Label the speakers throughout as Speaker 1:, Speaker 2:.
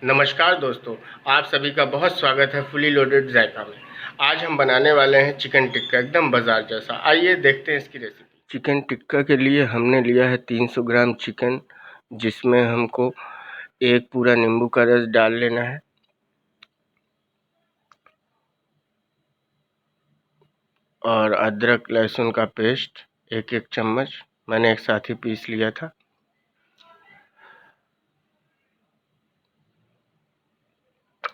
Speaker 1: नमस्कार दोस्तों, आप सभी का बहुत स्वागत है फुली लोडेड जायका में। आज हम बनाने वाले हैं चिकन टिक्का एकदम बाजार जैसा। आइए देखते हैं इसकी रेसिपी। चिकन टिक्का के लिए हमने लिया है 300 ग्राम चिकन, जिसमें हमको एक पूरा नींबू का रस डाल लेना है और अदरक लहसुन का पेस्ट एक एक चम्मच मैंने एक साथ ही पीस लिया था।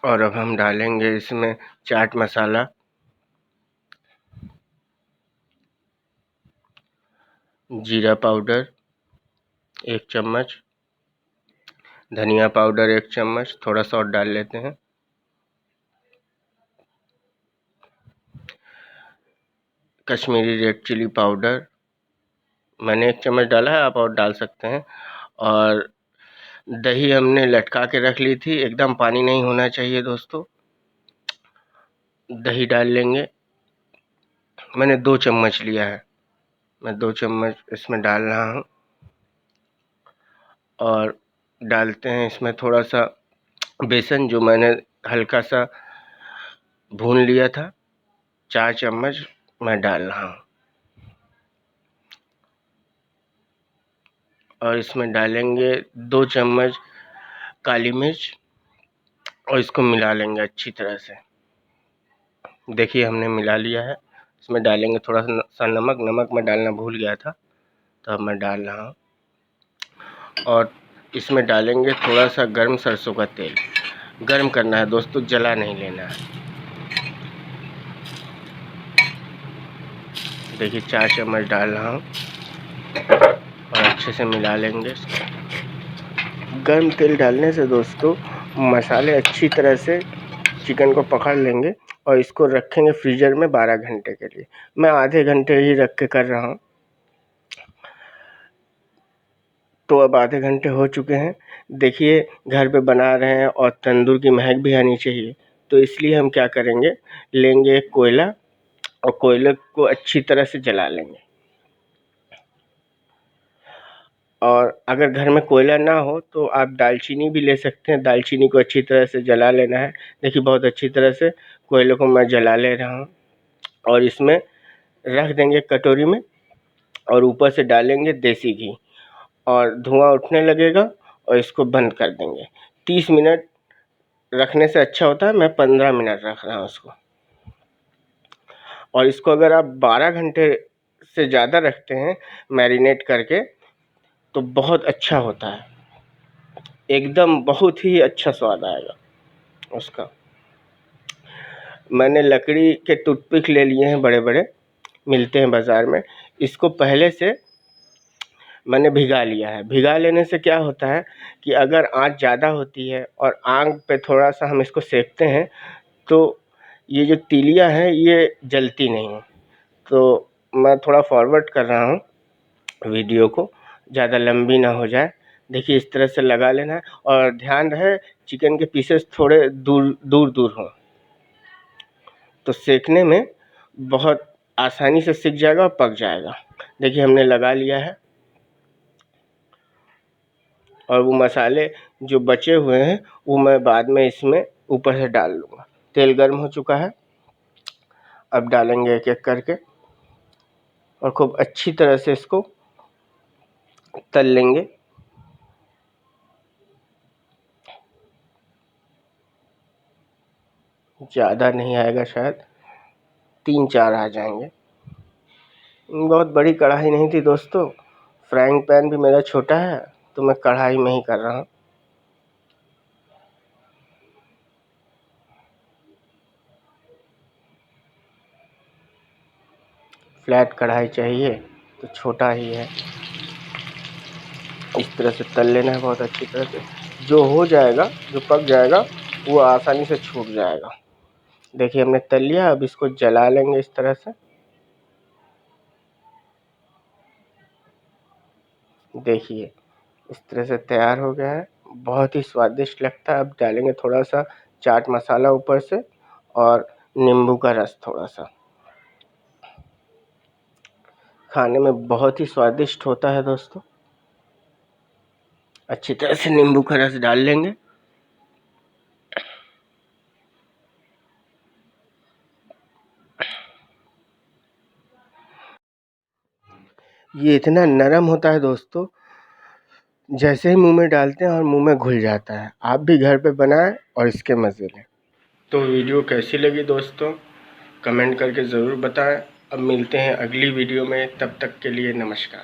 Speaker 1: और अब हम डालेंगे इसमें चाट मसाला, जीरा पाउडर 1 चम्मच, धनिया पाउडर 1 चम्मच, थोड़ा सा और डाल लेते हैं। कश्मीरी रेड चिली पाउडर मैंने 1 चम्मच डाला है, आप और डाल सकते हैं। और दही हमने लटका के रख ली थी, एकदम पानी नहीं होना चाहिए दोस्तों। दही डाल लेंगे, मैंने 2 चम्मच लिया है, मैं 2 चम्मच इसमें डाल रहा हूँ। और डालते हैं इसमें थोड़ा सा बेसन, जो मैंने हल्का सा भून लिया था, 4 चम्मच मैं डाल रहा हूँ। और इसमें डालेंगे 2 चम्मच काली मिर्च और इसको मिला लेंगे अच्छी तरह से। देखिए हमने मिला लिया है। इसमें डालेंगे थोड़ा सा नमक मैं डालना भूल गया था, तो अब मैं डाल रहा हूँ। और इसमें डालेंगे थोड़ा सा गर्म सरसों का तेल। गर्म करना है दोस्तों, जला नहीं लेना है। देखिए 4 चम्मच डाल रहा हूँ और अच्छे से मिला लेंगे इसको। गर्म तेल डालने से दोस्तों मसाले अच्छी तरह से चिकन को पकड़ लेंगे और इसको रखेंगे फ्रीज़र में 12 घंटे के लिए। मैं आधे घंटे ही रख के कर रहा हूँ। तो अब आधे घंटे हो चुके हैं। देखिए घर पे बना रहे हैं और तंदूर की महक भी आनी चाहिए, तो इसलिए हम क्या करेंगे, लेंगे एक कोयला और कोयले को अच्छी तरह से जला लेंगे। और अगर घर में कोयला ना हो तो आप दालचीनी भी ले सकते हैं, दालचीनी को अच्छी तरह से जला लेना है। देखिए बहुत अच्छी तरह से कोयले को मैं जला ले रहा हूँ और इसमें रख देंगे कटोरी में और ऊपर से डालेंगे देसी घी और धुआं उठने लगेगा और इसको बंद कर देंगे। 30 मिनट रखने से अच्छा होता है, मैं 15 मिनट रख रहा हूँ उसको। और इसको अगर आप 12 घंटे से ज़्यादा रखते हैं मैरिनेट करके तो बहुत अच्छा होता है, एकदम बहुत ही अच्छा स्वाद आएगा उसका। मैंने लकड़ी के टूथपिक ले लिए हैं, बड़े बड़े मिलते हैं बाज़ार में। इसको पहले से मैंने भिगा लिया है। भिगा लेने से क्या होता है कि अगर आँच ज़्यादा होती है और आग पे थोड़ा सा हम इसको सेकते हैं तो ये जो तीलियाँ हैं ये जलती नहीं हैं। तो मैं थोड़ा फॉरवर्ड कर रहा हूँ वीडियो को, ज़्यादा लंबी ना हो जाए। देखिए इस तरह से लगा लेना है और ध्यान रहे चिकन के पीसेस थोड़े दूर दूर दूर हों, तो सेकने में बहुत आसानी से सिक जाएगा और पक जाएगा। देखिए हमने लगा लिया है और वो मसाले जो बचे हुए हैं वो मैं बाद में इसमें ऊपर से डाल लूँगा। तेल गर्म हो चुका है, अब डालेंगे एक एक करके और खूब अच्छी तरह से इसको तल लेंगे। ज़्यादा नहीं आएगा, शायद 3-4 आ जाएंगे। बहुत बड़ी कढ़ाई नहीं थी दोस्तों, फ्राइंग पैन भी मेरा छोटा है तो मैं कढ़ाई में ही कर रहा हूँ। फ्लैट कढ़ाई चाहिए तो छोटा ही है। इस तरह से तल लेना है बहुत अच्छी तरह से। जो हो जाएगा, जो पक जाएगा वो आसानी से छूट जाएगा। देखिए हमने तल लिया, अब इसको जला लेंगे इस तरह से। देखिए इस तरह से तैयार हो गया है, बहुत ही स्वादिष्ट लगता है। अब डालेंगे थोड़ा सा चाट मसाला ऊपर से और नींबू का रस थोड़ा सा। खाने में बहुत ही स्वादिष्ट होता है दोस्तों। अच्छी तरह से नींबू का रस डाल लेंगे ये इतना नरम होता है दोस्तों, जैसे ही मुंह में डालते हैं और मुंह में घुल जाता है। आप भी घर पे बनाएं और इसके मज़े लें। तो वीडियो कैसी लगी दोस्तों, कमेंट करके ज़रूर बताएं। अब मिलते हैं अगली वीडियो में, तब तक के लिए नमस्कार।